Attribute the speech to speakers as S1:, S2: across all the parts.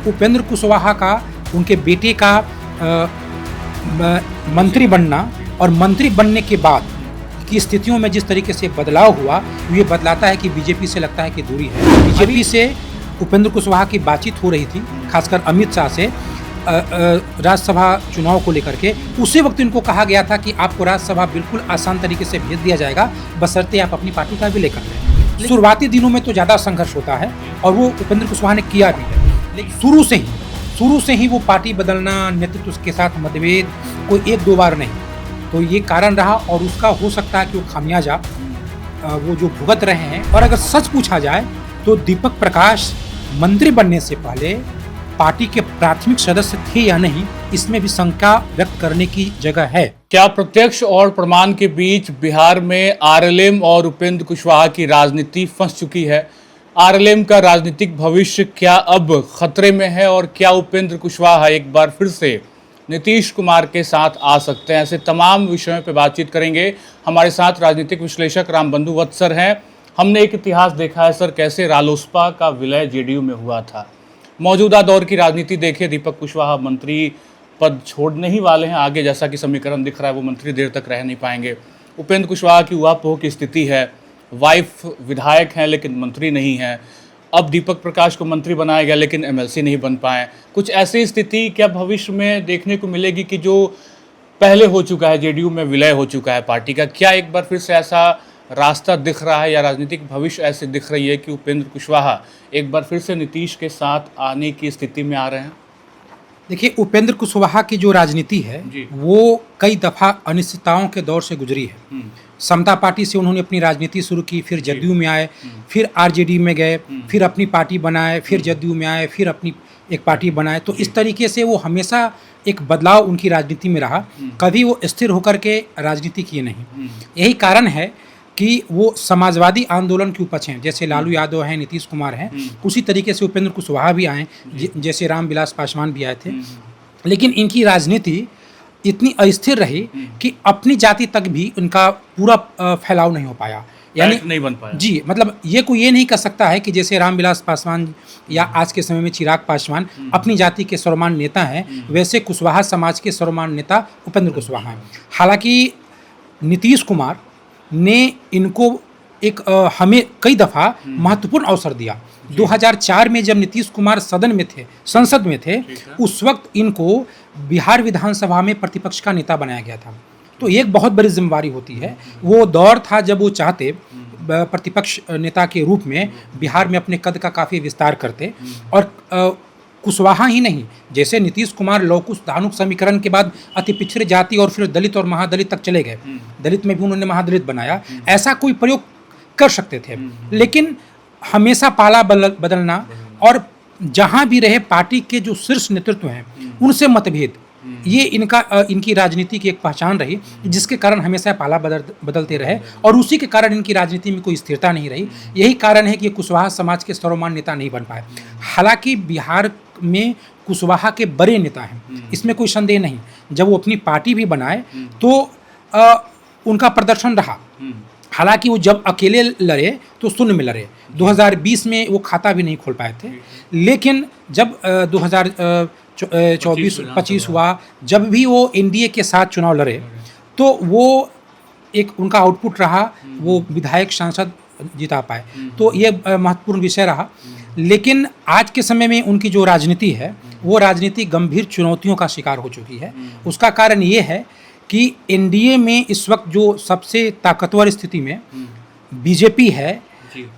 S1: उपेंद्र कुशवाहा का उनके बेटे का मंत्री बनना और मंत्री बनने के बाद की स्थितियों में जिस तरीके से बदलाव हुआ, ये बदलाता है कि बीजेपी से लगता है कि दूरी है। बीजेपी से उपेंद्र कुशवाहा की बातचीत हो रही थी, खासकर अमित शाह से राज्यसभा चुनाव को लेकर के। उसी वक्त इनको कहा गया था कि आपको राज्यसभा बिल्कुल आसान तरीके से भेज दिया जाएगा, बशर्ते आप अपनी पार्टी का विलय कर लें। शुरुआती दिनों में तो ज़्यादा संघर्ष होता है और वो उपेंद्र कुशवाहा ने किया भी है, लेकिन शुरू से ही वो पार्टी बदलना, नेतृत्व के साथ मतभेद, कोई एक दो बार नहीं, तो ये कारण रहा और उसका हो सकता है कि वो खामियाजा वो जो भुगत रहे हैं। और अगर सच पूछा जाए तो दीपक प्रकाश मंत्री बनने से पहले पार्टी के प्राथमिक सदस्य थे या नहीं, इसमें भी शंका व्यक्त करने की जगह है।
S2: क्या प्रत्यक्ष और प्रमाण के बीच बिहार में आरएलएम और उपेंद्र कुशवाहा की राजनीति फंस चुकी है? आरएलएम का राजनीतिक भविष्य क्या अब खतरे में है और क्या उपेंद्र कुशवाहा एक बार फिर से नीतीश कुमार के साथ आ सकते हैं? ऐसे तमाम विषयों पर बातचीत करेंगे। हमारे साथ राजनीतिक विश्लेषक रामबंधु वत्स सर हैं। हमने एक इतिहास देखा है सर, कैसे रालोसपा का विलय जेडीयू में हुआ था। मौजूदा दौर की राजनीति देखिए, दीपक कुशवाहा मंत्री पद छोड़ने ही वाले हैं आगे, जैसा कि समीकरण दिख रहा है वो मंत्री देर तक रह नहीं पाएंगे। उपेंद्र कुशवाहा की ऊहापोह की स्थिति है, वाइफ विधायक हैं लेकिन मंत्री नहीं है। अब दीपक प्रकाश को मंत्री बनाया गया लेकिन एमएलसी नहीं बन पाए। कुछ ऐसी स्थिति क्या भविष्य में देखने को मिलेगी कि जो पहले हो चुका है, जेडीयू में विलय हो चुका है पार्टी का, क्या एक बार फिर से ऐसा रास्ता दिख रहा है या राजनीतिक भविष्य ऐसे दिख रही है कि उपेंद्र कुशवाहा एक बार फिर से नीतीश के साथ आने की स्थिति में आ रहे हैं?
S1: देखिए, उपेंद्र कुशवाहा की जो राजनीति है वो कई दफ़ा अनिश्चितताओं के दौर से गुजरी है। समता पार्टी से उन्होंने अपनी राजनीति शुरू की, फिर जदयू में आए, फिर आरजेडी में गए, फिर अपनी पार्टी बनाए, फिर जदयू में आए, फिर अपनी एक पार्टी बनाए। तो इस तरीके से वो हमेशा एक बदलाव उनकी राजनीति में रहा, कभी वो स्थिर होकर के राजनीति किए नहीं। यही कारण है कि वो समाजवादी आंदोलन के उपज हैं, जैसे लालू यादव हैं, नीतीश कुमार हैं, उसी तरीके से उपेंद्र कुशवाहा भी आए, जैसे रामविलास पासवान भी आए थे। लेकिन इनकी राजनीति इतनी अस्थिर रही कि अपनी जाति तक भी उनका पूरा फैलाव नहीं हो पाया, यानी
S2: नहीं बन पाया।
S1: जी, मतलब ये नहीं कह सकता है कि जैसे रामविलास पासवान या आज के समय में चिराग पासवान अपनी जाति के सर्वमान्य नेता हैं, वैसे कुशवाहा समाज के सर्वमान्य नेता उपेंद्र कुशवाहा हैं। हालांकि नीतीश कुमार ने इनको एक हमें कई दफ़ा महत्वपूर्ण अवसर दिया। 2004 में जब नीतीश कुमार संसद में थे, उस वक्त इनको बिहार विधानसभा में प्रतिपक्ष का नेता बनाया गया था। तो एक बहुत बड़ी जिम्मेवारी होती है। वो दौर था जब वो चाहते प्रतिपक्ष नेता के रूप में बिहार में अपने कद का काफ़ी विस्तार करते। और कुशवाहा ही नहीं, जैसे नीतीश कुमार लौकुश धानुक समीकरण के बाद अति पिछड़े जाति और फिर दलित और महादलित तक चले गए, दलित में भी उन्होंने महादलित बनाया, ऐसा कोई प्रयोग कर सकते थे। लेकिन हमेशा पाला बदलना और जहां भी रहे पार्टी के जो शीर्ष नेतृत्व हैं उनसे मतभेद, ये इनकी राजनीति की एक पहचान रही, जिसके कारण हमेशा पाला बदलते रहे और उसी के कारण इनकी राजनीति में कोई स्थिरता नहीं रही। यही कारण है कि कुशवाहा समाज के सर्वमान्य नेता नहीं बन पाए। हालांकि बिहार में कुशवाहा के बड़े नेता हैं, इसमें कोई संदेह नहीं। जब वो अपनी पार्टी भी बनाए तो उनका प्रदर्शन रहा। हालांकि वो जब अकेले लड़े तो शून्य में लड़े, 2020 में वो खाता भी नहीं खोल पाए थे। लेकिन जब 2024-25 हुआ, जब भी वो एनडीए के साथ चुनाव लड़े, तो वो एक उनका आउटपुट रहा, वो विधायक सांसद जिता पाए। तो ये महत्वपूर्ण विषय रहा। लेकिन आज के समय में उनकी जो राजनीति है, वो राजनीति गंभीर चुनौतियों का शिकार हो चुकी है। उसका कारण ये है कि एनडीए में इस वक्त जो सबसे ताकतवर स्थिति में बीजेपी है,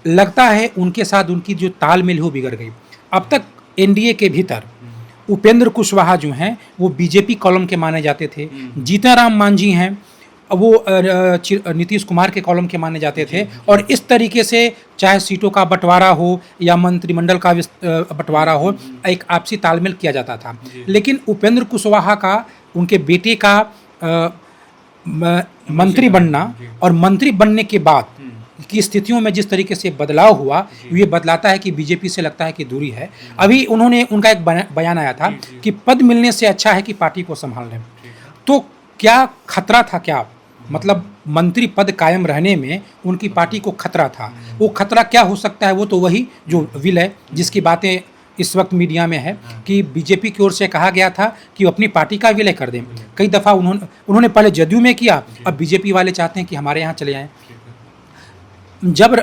S1: लगता है उनके साथ उनकी जो तालमेल हो बिगड़ गई। अब तक एनडीए के भीतर उपेंद्र कुशवाहा जो हैं वो बीजेपी कॉलम के माने जाते थे, जीतनराम मांझी हैं वो नीतीश कुमार के कॉलम के माने जाते थे। और इस तरीके से चाहे सीटों का बंटवारा हो या मंत्रिमंडल का बंटवारा हो, एक आपसी तालमेल किया जाता था। लेकिन उपेंद्र कुशवाहा का उनके बेटे का मंत्री बनना और मंत्री बनने के बाद की स्थितियों में जिस तरीके से बदलाव हुआ, ये बदलाता है कि बीजेपी से लगता है कि दूरी है। अभी उनका एक बयान आया था कि पद मिलने से अच्छा है कि पार्टी को संभाल लें। तो क्या खतरा था, क्या मतलब मंत्री पद कायम रहने में उनकी पार्टी को खतरा था। वो खतरा क्या हो सकता है, वो तो वही जो विलय जिसकी बातें इस वक्त मीडिया में है कि बीजेपी की ओर से कहा गया था कि वो अपनी पार्टी का विलय कर दें। कई दफ़ा उन्होंने पहले जदयू में किया, अब बीजेपी वाले चाहते हैं कि हमारे यहाँ चले आएँ। जब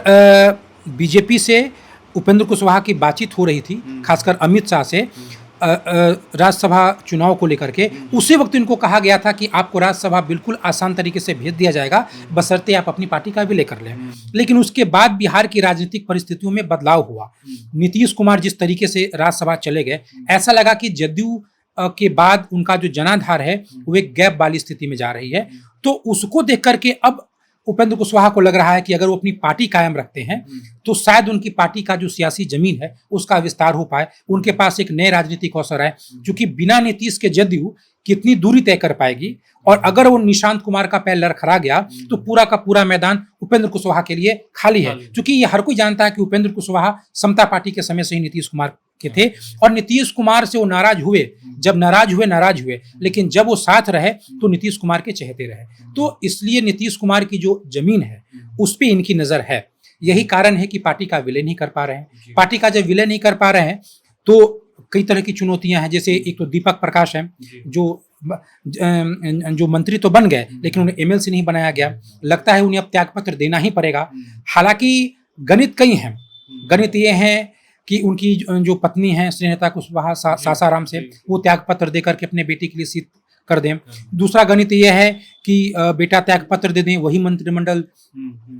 S1: बीजेपी से उपेंद्र कुशवाहा की बातचीत हो रही थी, खासकर अमित शाह से राज्यसभा चुनाव को लेकर के, उसी वक्त इनको कहा गया था कि आपको राज्यसभा बिल्कुल आसान तरीके से भेज दिया जाएगा, बशर्ते आप अपनी पार्टी का विलय कर लें। लेकिन उसके बाद बिहार की राजनीतिक परिस्थितियों में बदलाव हुआ। नीतीश कुमार जिस तरीके से राज्यसभा चले गए, ऐसा लगा कि जदयू के बाद उनका जो जनाधार है वो एक गैप वाली स्थिति में जा रही है। तो उसको देख करके अब उपेंद्र कुशवाहा को लग रहा है कि अगर वो अपनी पार्टी कायम रखते हैं तो शायद उनकी पार्टी का जो सियासी जमीन है उसका विस्तार हो पाए, उनके पास एक नए राजनीतिक अवसर है। क्योंकि बिना नीतीश के जदयू कितनी दूरी तय कर पाएगी, और अगर वो निशांत कुमार का पैर लड़खड़ा गया तो पूरा का पूरा मैदान उपेंद्र कुशवाहा के लिए खाली है। क्योंकि ये हर कोई जानता है कि उपेंद्र कुशवाहा समता पार्टी के समय से ही नीतीश कुमार के थे, और नीतीश कुमार से वो नाराज हुए, जब नाराज हुए, लेकिन जब वो साथ रहे तो नीतीश कुमार के चहेते रहे। तो इसलिए नीतीश कुमार की जो जमीन है उस पे इनकी नजर है। यही कारण है कि पार्टी का विलय नहीं कर पा रहे हैं। पार्टी का जब विलय नहीं कर पा रहे हैं तो कई तरह की चुनौतियां हैं। जैसे एक तो दीपक प्रकाश हैं जो मंत्री तो बन गए लेकिन उन्हें एमएलसी नहीं बनाया गया, लगता है उन्हें अब त्यागपत्र देना ही पड़ेगा। हालांकि गणित कई हैं। गणित ये है कि उनकी जो पत्नी है स्नेहलता कुशवाहा सासाराम से, वो त्यागपत्र देकर के अपने बेटी के लिए सीट कर दें। दूसरा गणित यह है कि बेटा त्यागपत्र दे दें, वही मंत्रिमंडल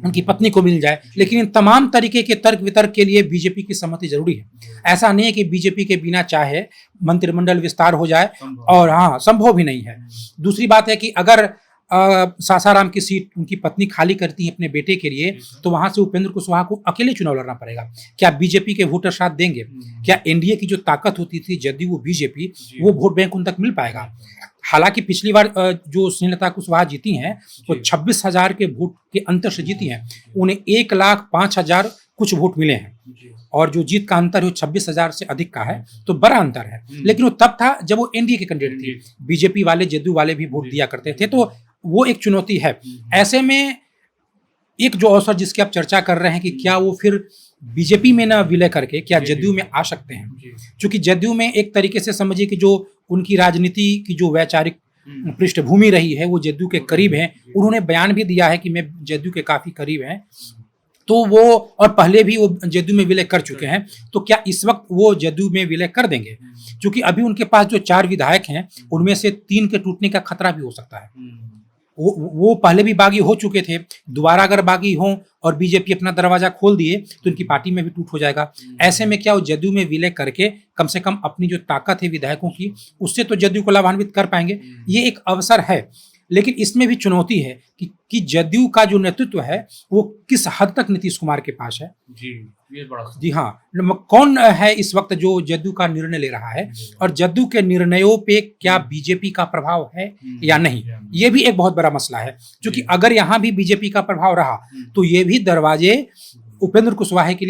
S1: उनकी पत्नी को मिल जाए। लेकिन इन तमाम तरीके के तर्क वितर्क के लिए बीजेपी की सहमति जरूरी है। ऐसा नहीं है कि बीजेपी के बिना चाहे मंत्रिमंडल विस्तार हो जाए, और हाँ, संभव भी नहीं है। दूसरी बात है कि अगर सासाराम की सीट उनकी पत्नी खाली करती है अपने बेटे के लिए, तो वहां से उपेंद्र कुशवाहा को अकेले चुनाव लड़ना पड़ेगा। क्या बीजेपी के वोटर साथ देंगे? क्या एनडीए की जो ताकत होती थी जदयू बीजेपी, वो वोट बैंक उन तक मिल पाएगा? हालांकि पिछली बार जो स्नेहलता कुशवाहा जीती हैं वो 26,000 के वोट के अंतर से जीती हैं। उन्हें 1,05,000 कुछ वोट मिले हैं, और जो जीत का अंतर है 26,000 से अधिक का है, तो बड़ा अंतर है। लेकिन वो तब था जब वो एनडीए के कैंडिडेट थे, बीजेपी वाले जदयू वाले भी वोट दिया करते थे, तो वो एक चुनौती है। ऐसे में एक जो अवसर जिसकी आप चर्चा कर रहे हैं कि क्या वो फिर बीजेपी में ना विलय करके क्या जदयू में आ सकते हैं, क्योंकि जदयू में एक तरीके से समझिए कि जो उनकी राजनीति की जो वैचारिक पृष्ठभूमि रही है वो जदयू के करीब है। उन्होंने बयान भी दिया है कि मैं जदयू के काफी करीब हैं, तो वो, और पहले भी वो जदयू में विलय कर चुके हैं, तो क्या इस वक्त वो जदयू में विलय कर देंगे? क्योंकि अभी उनके पास जो 4 विधायक हैं उनमें से 3 के टूटने का खतरा भी हो सकता है। वो पहले भी बागी हो चुके थे, दोबारा अगर बागी हों और बीजेपी अपना दरवाजा खोल दिए तो इनकी पार्टी में भी टूट हो जाएगा। ऐसे में क्या वो जदयू में विलय करके कम से कम अपनी जो ताकत है विधायकों की, उससे तो जदयू को लाभान्वित कर पाएंगे। ये एक अवसर है, लेकिन इसमें भी चुनौती है कि जदयू का जो नेतृत्व है वो किस हद तक नीतीश कुमार के पास है।
S2: ये बड़ा
S1: जी हाँ, कौन है इस वक्त जो जदयू का निर्णय ले रहा है, और जदयू के निर्णयों पे क्या बीजेपी का प्रभाव है या नहीं, ये भी एक बहुत बड़ा मसला है। क्योंकि अगर यहाँ भी बीजेपी का प्रभाव रहा तो ये भी दरवाजे उपेंद्र कुशवाहा के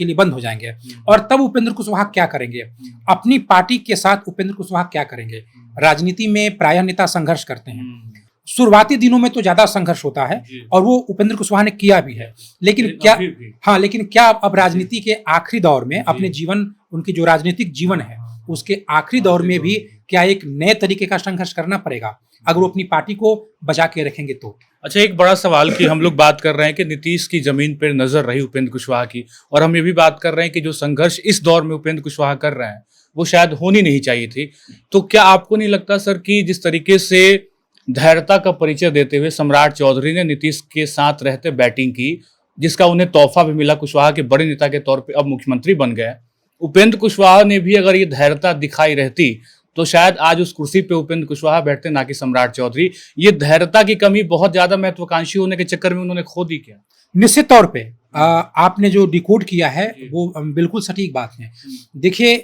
S1: लिए बंद हो जाएंगे। और तब उपेंद्र कुशवाहा क्या करेंगे? अपनी पार्टी के साथ उपेंद्र कुशवाहा क्या करेंगे? राजनीति में प्रायः नेता संघर्ष करते हैं। शुरुआती दिनों में तो ज्यादा संघर्ष होता है, और वो उपेंद्र कुशवाहा ने किया भी है। लेकिन क्या अब राजनीति के आखिरी दौर में अपने जीवन, उनकी जो राजनीतिक जीवन है उसके आखिरी दौर में भी क्या एक नए तरीके का संघर्ष करना पड़ेगा अगर वो अपनी पार्टी को बचा के रखेंगे तो?
S2: अच्छा, एक बड़ा सवाल कि हम लोग बात कर रहे हैं कि नीतीश की जमीन पर नजर रही उपेंद्र कुशवाहा की, और हम ये भी बात कर रहे हैं कि जो संघर्ष इस दौर में उपेंद्र कुशवाहा कर रहे हैं वो शायद होनी नहीं चाहिए थी। तो क्या आपको नहीं लगता सर कि जिस तरीके से धैर्यता का परिचय देते हुए सम्राट चौधरी ने नीतीश के साथ रहते बैटिंग की, जिसका उन्हें तोहफा भी मिला, कुशवाहा के बड़े नेता के तौर पे अब मुख्यमंत्री बन गए, उपेंद्र कुशवाहा ने भी अगर ये धैर्यता दिखाई रहती तो शायद आज उस कुर्सी पे उपेंद्र कुशवाहा बैठते, ना कि सम्राट चौधरी। ये धैर्यता की कमी बहुत ज्यादा महत्वाकांक्षी होने के चक्कर में उन्होंने खो दी क्या?
S1: निश्चित तौर पे आपने जो डिकोड किया है वो बिल्कुल सटीक बात है। देखिए,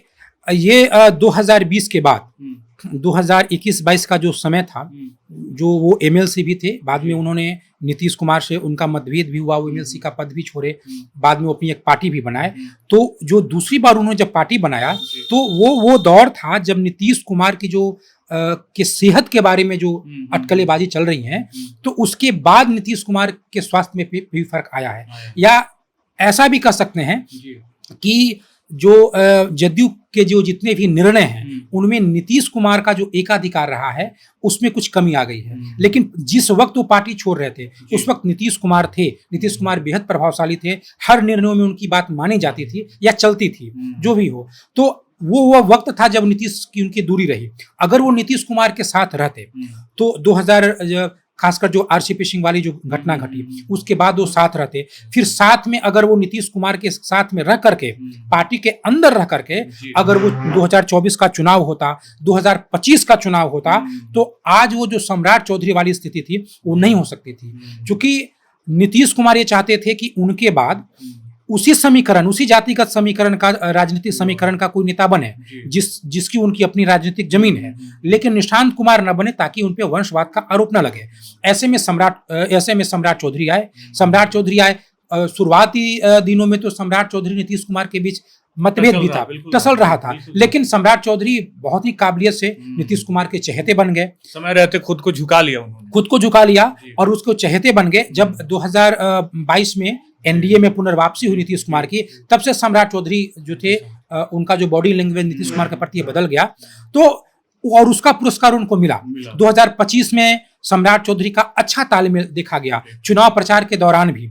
S1: ये 2020 के बाद 2021-22 का जो समय था, जो वो एमएलसी भी थे, बाद में उन्होंने नीतीश कुमार से उनका मतभेद भी हुआ, वो एमएलसी का पद भी छोड़े, बाद में वो अपनी एक पार्टी भी बनाए। तो जो दूसरी बार उन्होंने जब पार्टी बनाया तो वो दौर था जब नीतीश कुमार की जो के सेहत के बारे में जो अटकलेबाजी चल रही हैं, तो उसके बाद नीतीश कुमार के स्वास्थ्य में भी फर्क आया है। या ऐसा भी कह सकते हैं कि जो जदयू के जो जितने भी निर्णय हैं उनमें नीतीश कुमार का जो एकाधिकार रहा है उसमें कुछ कमी आ गई है। लेकिन जिस वक्त वो पार्टी छोड़ रहे थे उस वक्त नीतीश कुमार थे, नीतीश कुमार बेहद प्रभावशाली थे, हर निर्णयों में उनकी बात मानी जाती थी या चलती थी, जो भी हो। तो वो वक्त था जब नीतीश की उनकी दूरी रही। अगर वो नीतीश कुमार के साथ रहते तो 2000 खासकर जो आरसीपी सिंह वाली जो घटना घटी उसके बाद वो साथ रहते, फिर साथ में अगर वो नीतीश कुमार के साथ में रह करके पार्टी के अंदर रह करके अगर वो 2024 का चुनाव होता, 2025 का चुनाव होता, तो आज वो जो सम्राट चौधरी वाली स्थिति थी वो नहीं हो सकती थी। क्योंकि नीतीश कुमार ये चाहते थे कि उनके बाद उसी समीकरण, उसी जातिगत समीकरण का, राजनीतिक समीकरण का कोई नेता बने जिसकी उनकी अपनी राजनीतिक जमीन है, लेकिन निशांत कुमार न बने ताकि उन पे वंशवाद का आरोप न लगे। ऐसे में सम्राट चौधरी आए। शुरुआती दिनों में तो सम्राट चौधरी नीतीश कुमार के बीच मतभेद भी था, टसल रहा था, लेकिन सम्राट चौधरी बहुत ही काबिलियत से नीतीश कुमार के चहेते बन गए।
S2: समय रहते खुद को झुका लिया
S1: और उसको चहेते बन गए। जब 2022 में एनडीए में पुनर्वापसी हुई नीतीश कुमार की, तब से सम्राट चौधरी जो थे उनका जो बॉडी लैंग्वेज नीतीश कुमार के प्रति बदल गया। तो और उसका पुरस्कार उनको मिला। 2025 में सम्राट चौधरी का अच्छा तालमेल देखा गया चुनाव प्रचार के दौरान भी।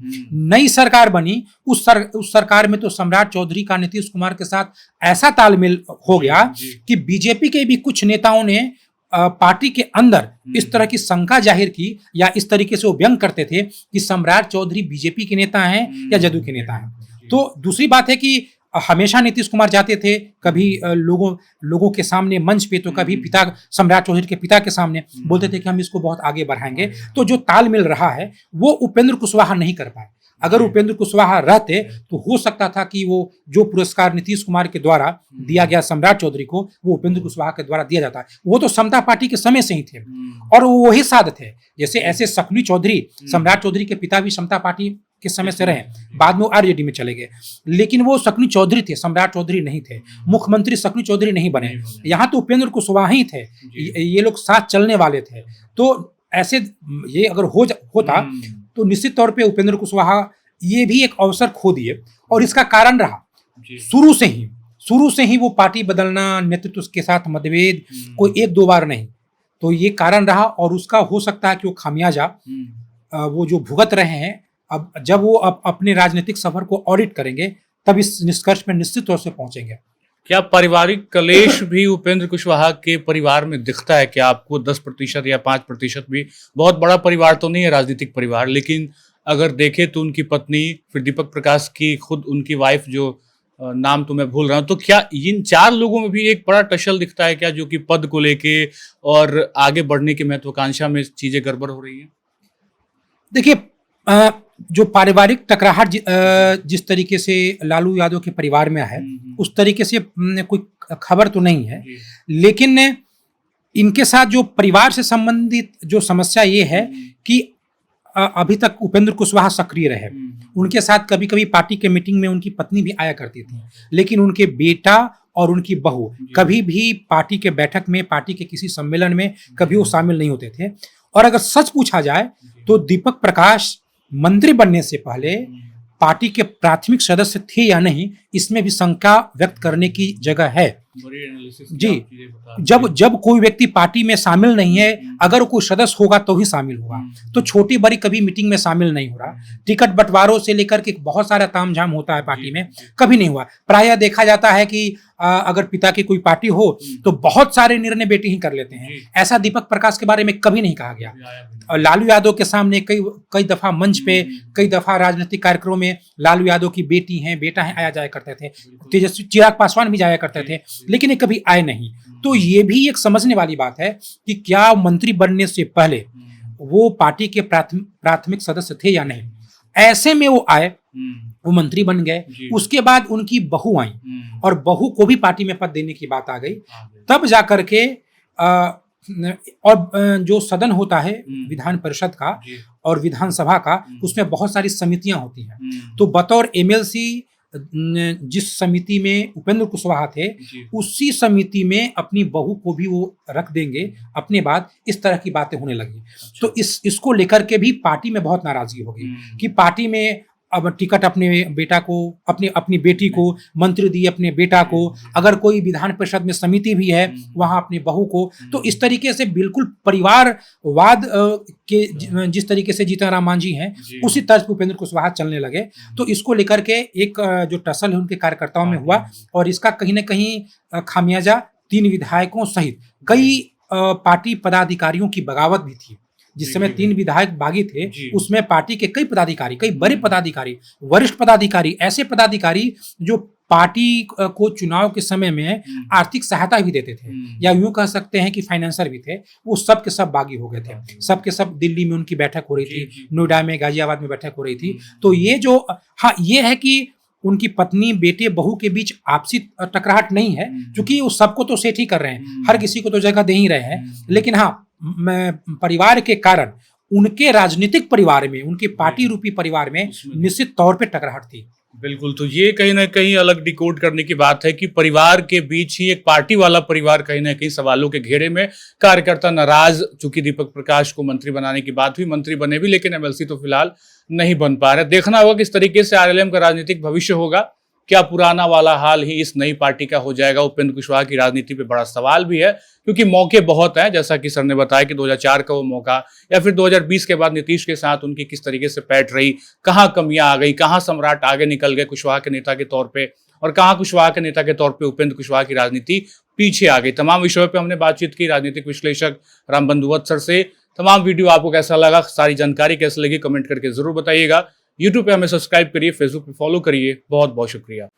S1: नई सरकार बनी, उस सरकार में तो सम्राट चौधरी का नीतीश कुमार के साथ ऐसा तालमेल हो गया कि बीजेपी के भी कुछ नेताओं ने पार्टी के अंदर इस तरह की शंका जाहिर की या इस तरीके से वो व्यंग करते थे कि सम्राट चौधरी बीजेपी के नेता हैं या जदयू के नेता हैं। तो दूसरी बात है कि हमेशा नीतीश कुमार जाते थे कभी लोगों के सामने मंच पे, तो कभी पिता सम्राट चौधरी के पिता के सामने बोलते थे कि हम इसको बहुत आगे बढ़ाएंगे। तो जो तालमेल रहा है वो उपेंद्र कुशवाहा नहीं कर पाए। अगर उपेंद्र कुशवाहा रहते तो हो सकता था कि वो जो पुरस्कार नीतीश कुमार के द्वारा दिया गया सम्राट चौधरी को, वो उपेंद्र कुशवाहा के द्वारा दिया जाता। वो तो समता पार्टी के समय से ही थे और वो वही साध थे। जैसे ऐसे शकुनी चौधरी, सम्राट चौधरी के पिता भी समता पार्टी के समय से रहे, बाद में वो आरजेडी में चले गए, लेकिन वो शकुनी चौधरी थे, सम्राट चौधरी नहीं थे। मुख्यमंत्री शकुनी चौधरी नहीं बने, यहाँ तो उपेंद्र कुशवाहा ही थे। ये लोग साथ चलने वाले थे। तो ऐसे ये अगर होता तो निश्चित तौर पे उपेंद्र कुशवाहा ये भी एक अवसर खो दिए। और इसका कारण रहा शुरू से ही वो पार्टी बदलना, नेतृत्व के साथ मतभेद, कोई एक दो बार नहीं, तो ये कारण रहा। और उसका हो सकता है कि वो खामियाजा वो जो भुगत रहे हैं, अब जब वो अपने राजनीतिक सफर को ऑडिट करेंगे तब इस निष्कर्ष पर निश्चित तौर से पहुंचेंगे।
S2: क्या पारिवारिक कलेश भी उपेंद्र कुशवाहा के परिवार में दिखता है? क्या आपको 10% या 5% भी, बहुत बड़ा परिवार तो नहीं है राजनीतिक परिवार, लेकिन अगर देखें तो उनकी पत्नी, फिर दीपक प्रकाश की खुद उनकी वाइफ, जो नाम तो मैं भूल रहा हूं, तो क्या इन 4 लोगों में भी एक बड़ा टसल दिखता है क्या, जो कि पद को लेके और आगे बढ़ने की महत्वाकांक्षा में चीजें गड़बड़ हो रही है?
S1: देखिए, जो पारिवारिक टकराहट जिस तरीके से लालू यादव के परिवार में है, उस तरीके से कोई खबर तो नहीं है, लेकिन इनके साथ जो परिवार से संबंधित जो समस्या ये है कि अभी तक उपेंद्र कुशवाहा सक्रिय रहे। उनके साथ कभी कभी पार्टी के मीटिंग में उनकी पत्नी भी आया करती थी, लेकिन उनके बेटा और उनकी बहू कभी भी पार्टी के बैठक में, पार्टी के किसी सम्मेलन में कभी वो शामिल नहीं होते थे। और अगर सच पूछा जाए तो दीपक प्रकाश मंत्री बनने से पहले पार्टी के प्राथमिक सदस्य थे या नहीं, इसमें भी शंका व्यक्त करने की जगह है। जी, जब कोई व्यक्ति पार्टी में शामिल नहीं है, अगर कोई सदस्य होगा तो ही शामिल होगा। तो छोटी बड़ी कभी मीटिंग में शामिल नहीं हो रहा। टिकट बंटवारों से लेकर के बहुत सारा तामझाम होता है पार्टी में, कभी नहीं हुआ। प्रायः देखा जाता है कि अगर पिता की कोई पार्टी हो तो बहुत सारे निर्णय बेटे ही कर लेते हैं। ऐसा दीपक प्रकाश के बारे में कभी नहीं कहा गया। लालू यादव के सामने कई दफा मंच पे, कई दफा राजनीतिक कार्यक्रमों में लालू यादव की बेटी हैं, बेटा है आया जाया करते थे। तेजस्वी चिराग पासवान भी जाया करते थे, लेकिन ये कभी आए नहीं। तो ये भी एक समझने वाली बात है कि क्या मंत्री बनने से पहले वो पार्टी के प्राथमिक सदस्य थे या नहीं। ऐसे में वो आए, वो मंत्री बन गए, उसके बाद उनकी बहू आई और बहू को भी पार्टी में पद देने की बात आ गई। तब जाकर के और जो सदन होता है विधान परिषद का और विधानसभा का, उसमें बहुत सारी समितियां होती हैं। तो बतौर एमएलसी जिस समिति में उपेंद्र कुशवाहा थे, उसी समिति में अपनी बहू को भी वो रख देंगे अपने बाद, इस तरह की बातें होने लगी। तो इसको लेकर के भी पार्टी में बहुत नाराजगी हो गई कि पार्टी में अब टिकट अपने बेटा को, अपनी बेटी को, मंत्री दिए अपने बेटा को, अगर कोई विधान परिषद में समिति भी है वहाँ अपनी बहू को। तो इस तरीके से बिल्कुल परिवारवाद के जिस तरीके से जीतन राम मांझी हैं उसी तर्ज पर उपेंद्र कुशवाहा चलने लगे। तो इसको लेकर के एक जो टसल है उनके कार्यकर्ताओं में हुआ और इसका कहीं ना कहीं खामियाजा 3 विधायकों सहित कई पार्टी पदाधिकारियों की बगावत भी थी। जिस समय 3 विधायक बागी थे उसमें पार्टी के कई पदाधिकारी, कई बड़े पदाधिकारी, वरिष्ठ पदाधिकारी, ऐसे पदाधिकारी जो पार्टी को चुनाव के समय में आर्थिक सहायता भी देते थे या यूं कह सकते हैं कि फाइनेंसर भी थे, वो सब के सब बागी हो गए थे। सब के सब दिल्ली में उनकी बैठक हो रही थी, नोएडा में, गाजियाबाद में बैठक हो रही थी। तो ये जो हाँ ये है कि उनकी पत्नी, बेटे, बहू के बीच आपसी टकराहट नहीं है, क्योंकि वो सबको तो सेट ही कर रहे हैं, हर किसी को तो जगह दे ही रहे हैं। लेकिन हाँ, परिवार के कारण उनके राजनीतिक परिवार में, उनके पार्टी रूपी परिवार में निश्चित तौर पे टकराहट थी।
S2: बिल्कुल, तो ये कहीं ना कहीं अलग डिकोड करने की बात है कि परिवार के बीच ही एक पार्टी वाला परिवार कहीं ना कहीं सवालों के घेरे में, कार्यकर्ता नाराज, चूंकि दीपक प्रकाश को मंत्री बनाने की बात हुई, मंत्री बने भी, लेकिन एमएलसी तो फिलहाल नहीं बन पा रहे। देखना होगा किस तरीके से आरएलएम का राजनीतिक भविष्य होगा, क्या पुराना वाला हाल ही इस नई पार्टी का हो जाएगा। उपेंद्र कुशवाहा की राजनीति पे बड़ा सवाल भी है, क्योंकि मौके बहुत हैं, जैसा कि सर ने बताया कि 2004 का वो मौका, या फिर 2020 के बाद नीतीश के साथ उनकी किस तरीके से पैठ रही, कहाँ कमियां आ गई, कहाँ सम्राट आगे निकल गए कुशवाहा के नेता के तौर पे, और कहाँ कुशवाहा के नेता के तौर पे उपेंद्र कुशवाहा की राजनीति पीछे आ गई। तमाम विषयों पर हमने बातचीत की राजनीतिक विश्लेषक रामबंधु वत्स सर से। तमाम वीडियो आपको कैसा लगा, सारी जानकारी कैसे लगी, कमेंट करके जरूर बताइएगा। यूट्यूब पे हमें सब्सक्राइब करिए, फेसबुक पे फॉलो करिए। बहुत बहुत शुक्रिया।